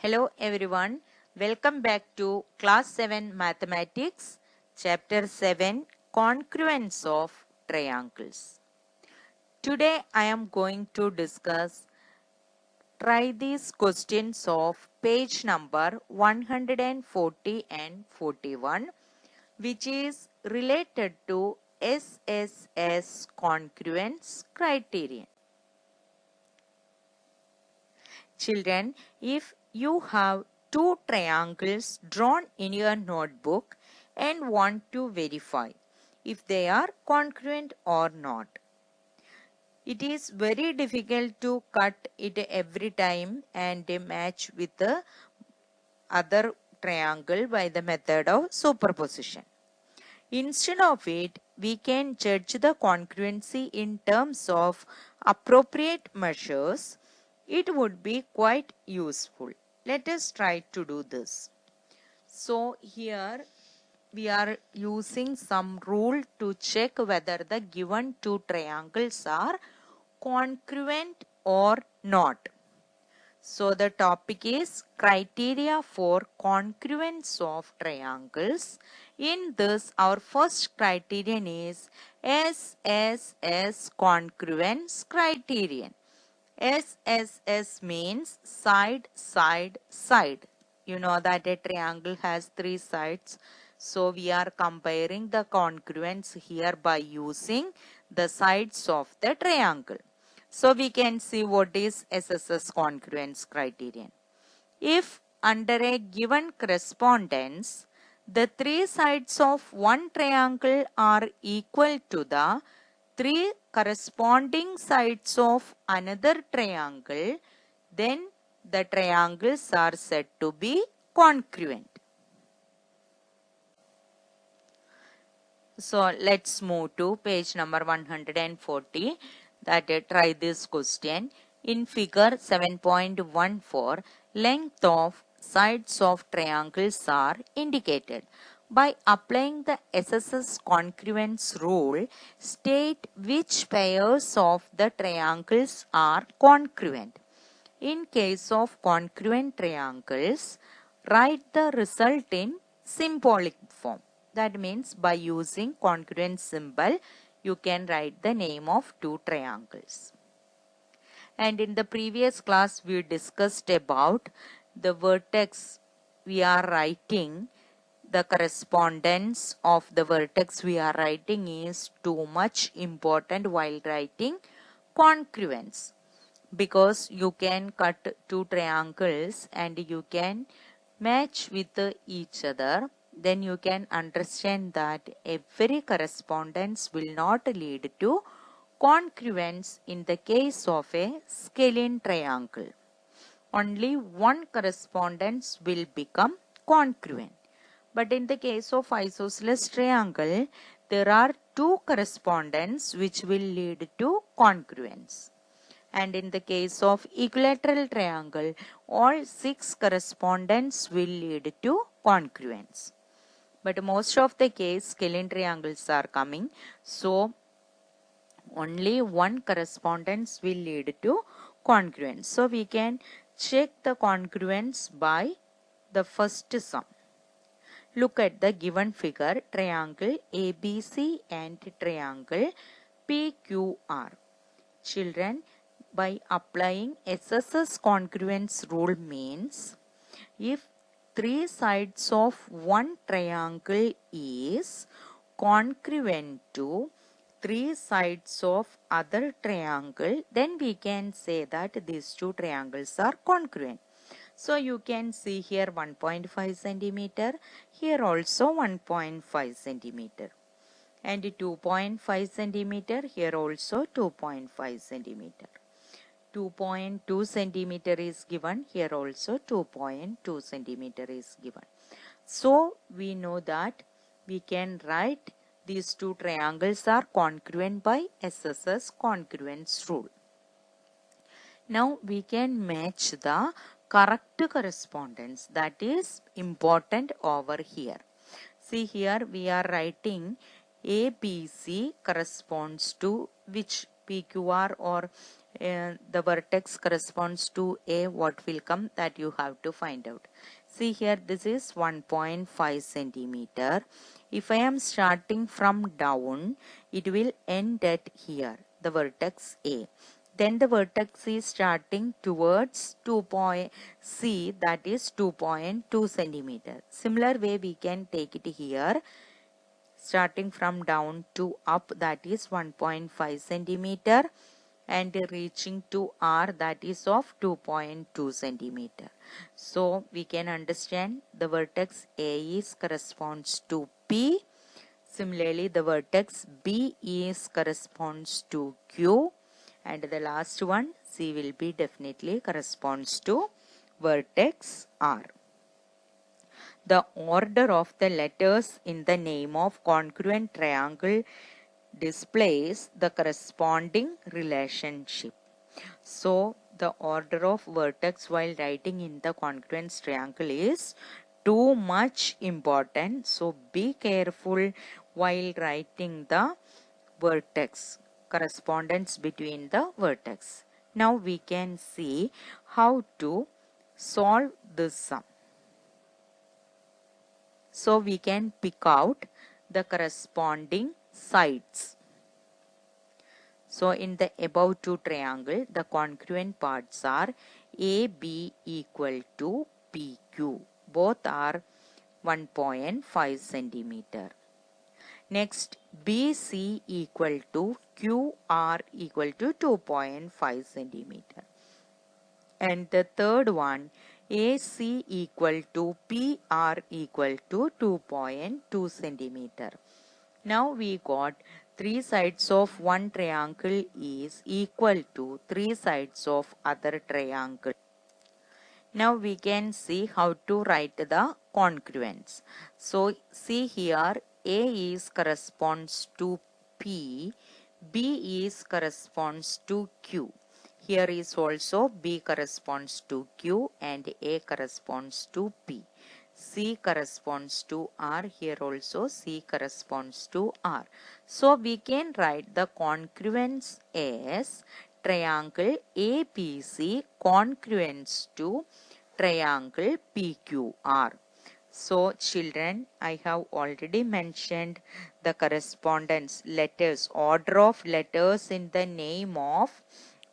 Hello everyone, welcome back to Class 7 Mathematics, Chapter 7 Congruence of Triangles. Today I am going to discuss try these questions of page number 140 and 41, which is related to SSS congruence criterion. Children, if you have two triangles drawn in your notebook and want to verify if they are congruent or not, it is very difficult to cut it every time and match with the other triangle by the method of superposition. Instead of it, we can judge the congruency in terms of appropriate measures. It would be quite useful. Let us try to do this. So here we are using some rule to check whether the given two triangles are congruent or not. So the topic is criteria for congruence of triangles. In this, our first criterion is SSS congruence criterion. SSS means side, side, side. You know that a triangle has three sides. So we are comparing the congruence here by using the sides of the triangle. So we can see what is SSS congruence criterion. If under a given correspondence, the three sides of one triangle are equal to the three corresponding sides of another triangle, then the triangles are said to be congruent. So let's move to page number 140. That try this question. In figure 7.14, length of sides of triangles are indicated. By applying the SSS congruence rule, state which pairs of the triangles are congruent. In case of congruent triangles, write the result in symbolic form. That means by using congruent symbol, you can write the name of two triangles. And in the previous class, we discussed about the vertex we are writing. The correspondence of the vertex we are writing is too much important while writing congruence, because you can cut two triangles and you can match with each other. Then you can understand that every correspondence will not lead to congruence in the case of a scalene triangle. Only one correspondence will become congruent. But in the case of isosceles triangle, there are two correspondence which will lead to congruence. And in the case of equilateral triangle, all six correspondence will lead to congruence. But most of the case, scalene triangles are coming, so only one correspondence will lead to congruence. So we can check the congruence by the first sum. Look at the given figure, triangle ABC and triangle PQR. Children, by applying SSS congruence rule means if three sides of one triangle is congruent to three sides of other triangle, then we can say that these two triangles are congruent. So you can see here 1.5 centimeter, here also 1.5 centimeter, and 2.5 centimeter, here also 2.5 centimeter. 2.2 centimeter is given, here also 2.2 centimeter is given. So we know that we can write these two triangles are congruent by SSS congruence rule. Now we can match the correct correspondence, that is important over here. See here we are writing ABC corresponds to which, PQR or the vertex corresponds to A, what will come, that you have to find out. See here, this is 1.5 centimeter. If I am starting from down, it will end at here, the vertex A. Then the vertex is starting towards 2 point C, that is 2.2 centimeter. Similar way we can take it here, starting from down to up, that is 1.5 centimeter, and reaching to R, that is of 2.2 centimeter. So we can understand the vertex A is corresponds to P. Similarly, the vertex B is corresponds to Q, and the last one C will be definitely corresponds to vertex R. The order of the letters in the name of congruent triangle displays the corresponding relationship. So the order of vertex while writing in the congruence triangle is too much important. So be careful while writing the vertex, correspondence between the vertex. Now we can see how to solve this sum. So we can pick out the corresponding sides. So in the above two triangle, the congruent parts are AB equal to PQ. Both are 1.5 centimeter. Next, BC equal to QR equal to 2.5 centimeter. And the third one, AC equal to PR equal to 2.2 centimeter. Now we got three sides of one triangle is equal to three sides of other triangle. Now we can see how to write the congruence. So see here, A is corresponds to P, B is corresponds to Q. Here is also B corresponds to Q and A corresponds to P. C corresponds to R. Here also C corresponds to R. So we can write the congruence as triangle ABC congruence to triangle PQR. So children, I have already mentioned the correspondence letters, order of letters in the name of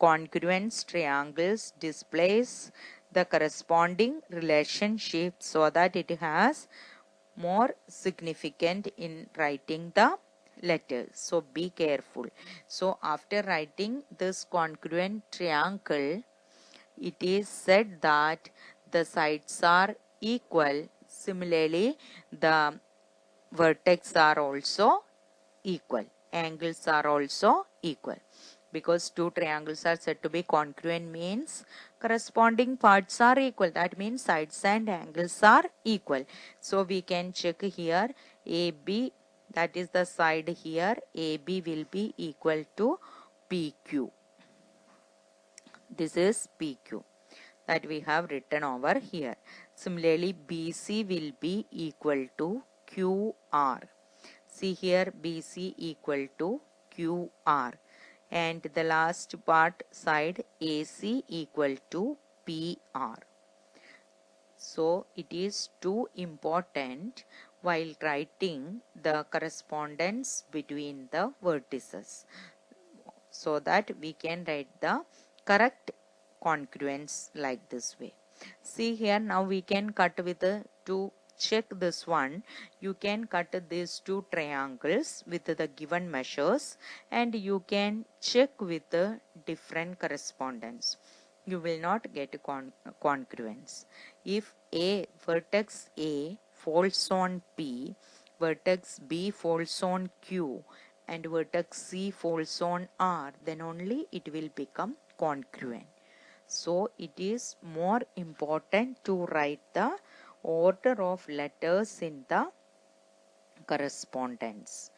congruence triangles displays the corresponding relationship so that it has more significant in writing the letters. So be careful. So after writing this congruent triangle, it is said that the sides are equal. Similarly, the vertex are also equal. Angles are also equal. Because two triangles are said to be congruent means corresponding parts are equal. That means sides and angles are equal. So we can check here AB, that is the side here, AB will be equal to PQ. This is PQ that we have written over here. Similarly, BC will be equal to QR. See here, BC equal to QR. And the last part side, AC equal to PR. So it is too important while writing the correspondence between the vertices, so that we can write the correct congruence like this way. See here, now we can cut with to check this one. You can cut these two triangles with the given measures and you can check with the different correspondence. You will not get congruence. If A, vertex A falls on P, vertex B falls on Q, and vertex C falls on R, then only it will become congruent. So it is more important to write the order of letters in the correspondence.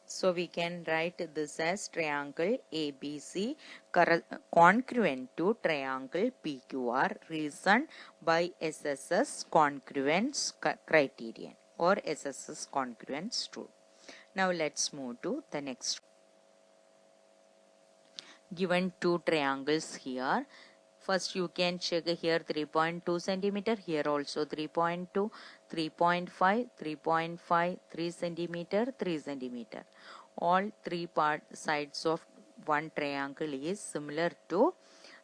So we can write this as triangle ABC congruent to triangle PQR, reasoned by SSS congruence criterion or SSS congruence rule. Now let's move to the next. Given two triangles here. First you can check here 3.2 centimeter, here also 3.2, 3.5, 3.5, 3 centimeter, 3 centimeter. All three sides of one triangle is similar to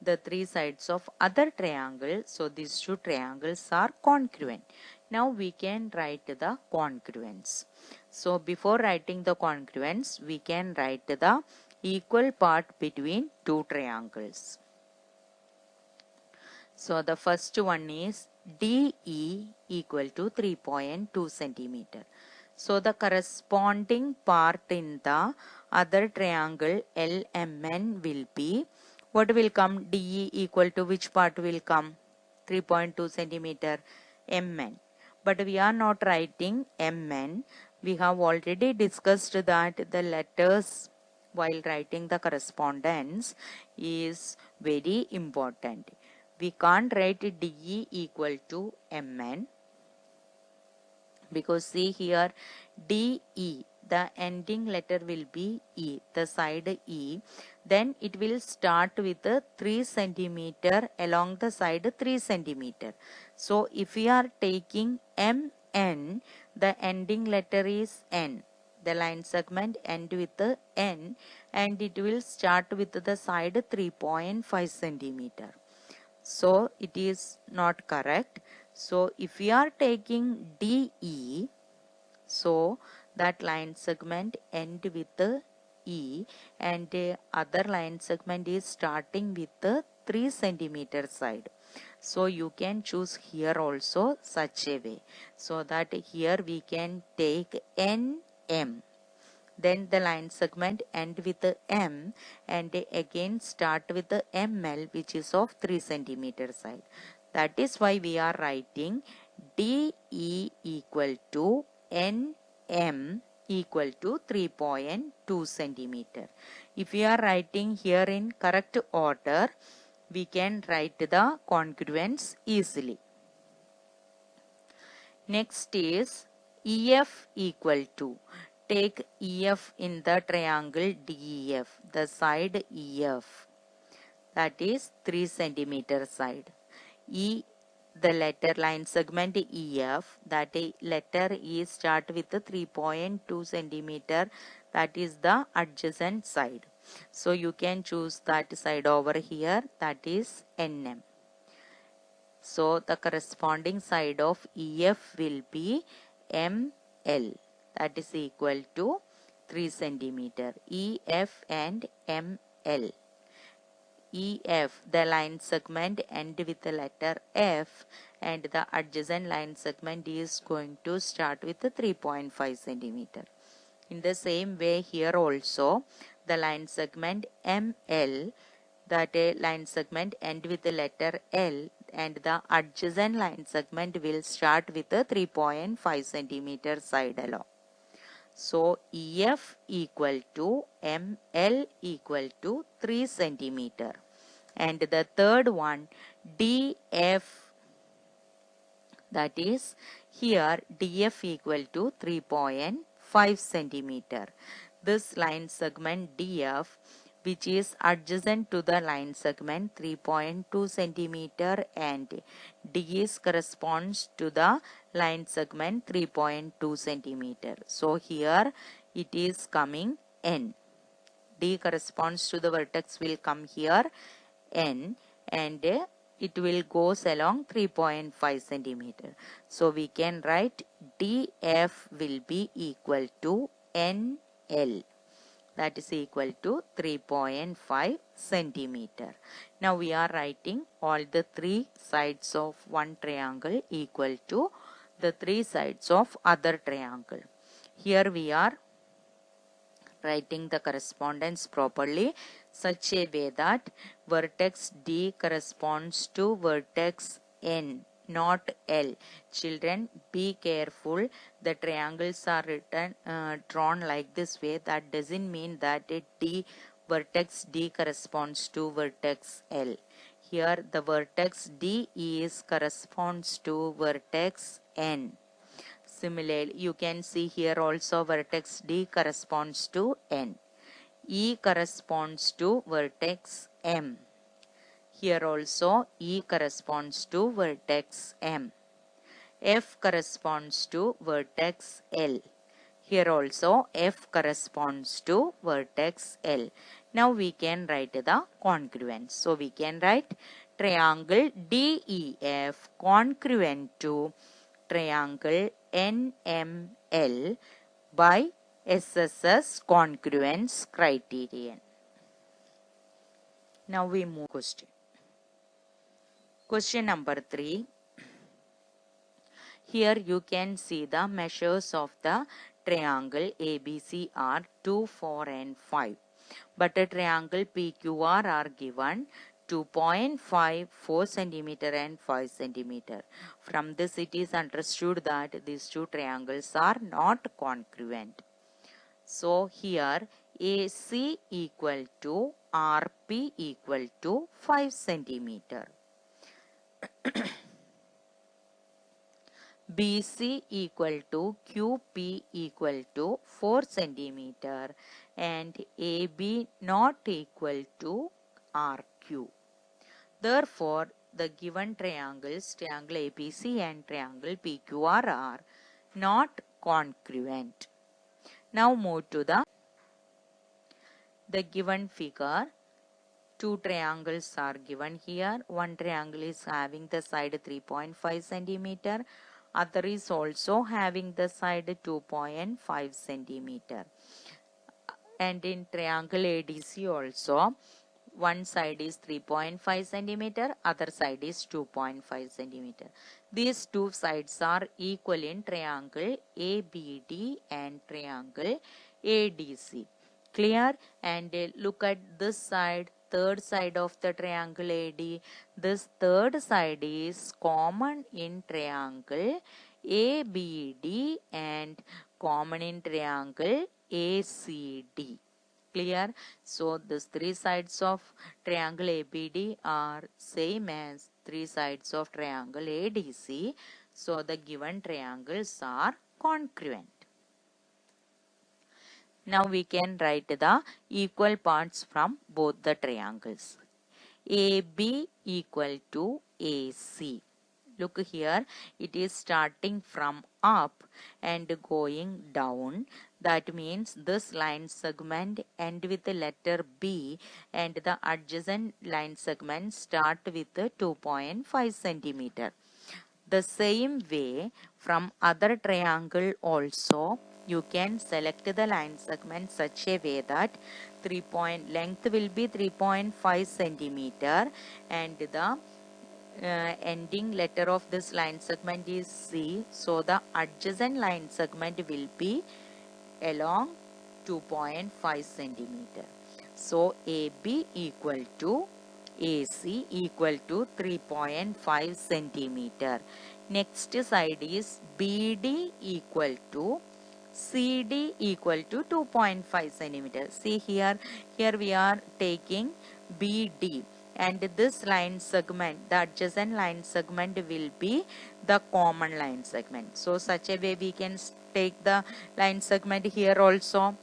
the three sides of other triangle. So these two triangles are congruent. Now we can write the congruence. So before writing the congruence, we can write the equal part between two triangles. So the first one is DE equal to 3.2 centimeter. So the corresponding part in the other triangle LMN will be, what will come? DE equal to which part will come? 3.2 centimeter MN. But we are not writing MN. We have already discussed that the letters while writing the correspondence is very important. We can't write DE equal to MN because see here DE, the ending letter will be E, the side E. Then it will start with a 3 centimeter along the side 3 centimeter. So if we are taking MN, the ending letter is N. The line segment end with the N and it will start with the side 3.5 centimeter. So it is not correct. So if we are taking DE, so that line segment end with the E and other line segment is starting with the 3 centimeter side. So you can choose here also such a way. So that here we can take NM. Then the line segment end with the M and again start with the ML, which is of 3 centimeter side. That is why we are writing DE equal to NM equal to 3.2 centimeter. If we are writing here in correct order, we can write the congruence easily. Next is EF equal to, take EF in the triangle DEF, the side EF, that is 3 centimeter side. E, the letter line segment EF, that letter is start with the 3.2 centimeter, that is the adjacent side. So you can choose that side over here, that is NM. So the corresponding side of EF will be ML, that is equal to 3 centimeter. EF and ML. EF, the line segment end with the letter F and the adjacent line segment is going to start with the 3.5 centimeter. In the same way here also the line segment ML, that line segment end with the letter L and the adjacent line segment will start with a 3.5 centimeter side along. So EF equal to ML equal to 3 centimeter. And the third one DF, that is here DF equal to 3.5 centimeter. This line segment DF, which is adjacent to the line segment 3.2 centimeter and DS corresponds to the line segment 3.2 centimeter. So here it is coming N. D corresponds to the vertex will come here N and it will goes along 3.5 centimeter. So we can write DF will be equal to NL, that is equal to 3.5 centimeter. Now we are writing all the three sides of one triangle equal to the three sides of other triangle. Here we are writing the correspondence properly such a way that vertex D corresponds to vertex N, not L. Children, be careful. The triangles are drawn like this way. That doesn't mean that vertex D corresponds to vertex L. Here the vertex D is corresponds to vertex N. Similarly, you can see here also vertex D corresponds to N. E corresponds to vertex M. Here also E corresponds to vertex M. F corresponds to vertex L. Here also F corresponds to vertex L. Now we can write the congruence. So we can write triangle DEF congruent to triangle NML by SSS congruence criterion. Now we move question. Question number 3. Here you can see the measures of the triangle ABC are 2, 4 and 5. But a triangle PQR are given 2.5, 4 centimeter and 5 centimeter. From this it is understood that these two triangles are not congruent. So here AC equal to RP equal to 5 centimeter. BC equal to QP equal to 4 centimeter and AB not equal to RQ. Therefore, the given triangles, triangle ABC and triangle PQR are not congruent. Now move to the given figure. Two triangles are given here. One triangle is having the side 3.5 centimeter. Other is also having the side 2.5 centimeter. And in triangle ADC also, one side is 3.5 centimeter, other side is 2.5 centimeter. These two sides are equal in triangle ABD and triangle ADC. Clear? And look at this side, third side of the triangle AD. This third side is common in triangle ABD and common in triangle ACD. Clear? So these three sides of triangle ABD are same as three sides of triangle ADC. So the given triangles are congruent. Now we can write the equal parts from both the triangles. AB equal to AC. Look here, it is starting from up and going down. That means this line segment end with the letter B and the adjacent line segment start with 2.5 centimeter. The same way from other triangle also you can select the line segment such a way that length will be 3.5 centimeter and the ending letter of this line segment is C. So the adjacent line segment will be along 2.5 centimeter. So AB equal to AC equal to 3.5 centimeter. Next side is BD equal to CD equal to 2.5 centimeter. See here we are taking BD and this line segment, the adjacent line segment will be the common line segment. So such a way we can take the line segment here also.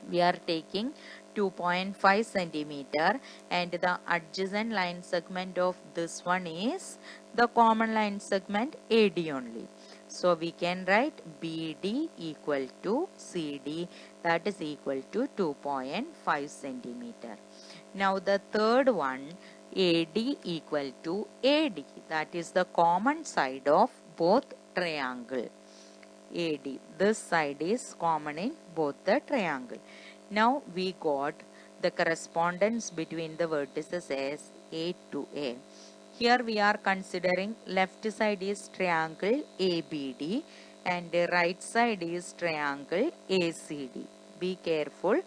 We are taking 2.5 centimeter and the adjacent line segment of this one is the common line segment AD only. So we can write BD equal to CD, that is equal to 2.5 centimeter. Now the third one, AD equal to AD, that is the common side of both triangle. AD, this side is common in both the triangle. Now we got the correspondence between the vertices as A to A. Here we are considering left side is triangle ABD and the right side is triangle ACD. Be careful.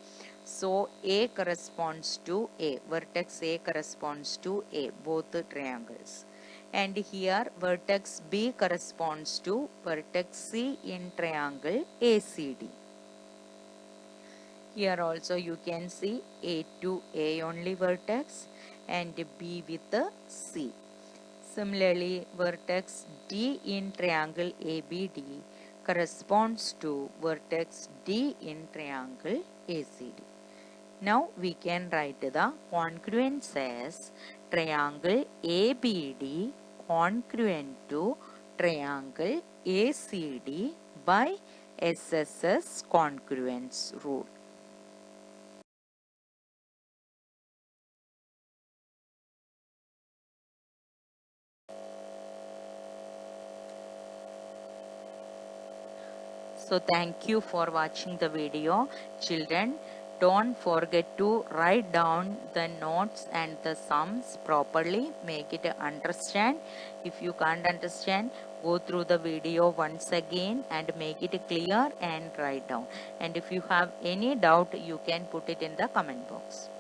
So A corresponds to A, vertex A corresponds to A, both the triangles. And here vertex B corresponds to vertex C in triangle ACD. Here also you can see A to A only vertex and B with the C. Similarly, vertex D in triangle ABD corresponds to vertex D in triangle ACD. Now we can write the congruence as triangle ABD congruent to triangle ACD by SSS congruence rule. So thank you for watching the video. Children, don't forget to write down the notes and the sums properly. Make it understand. If you can't understand, go through the video once again and make it clear and write down. And if you have any doubt, you can put it in the comment box.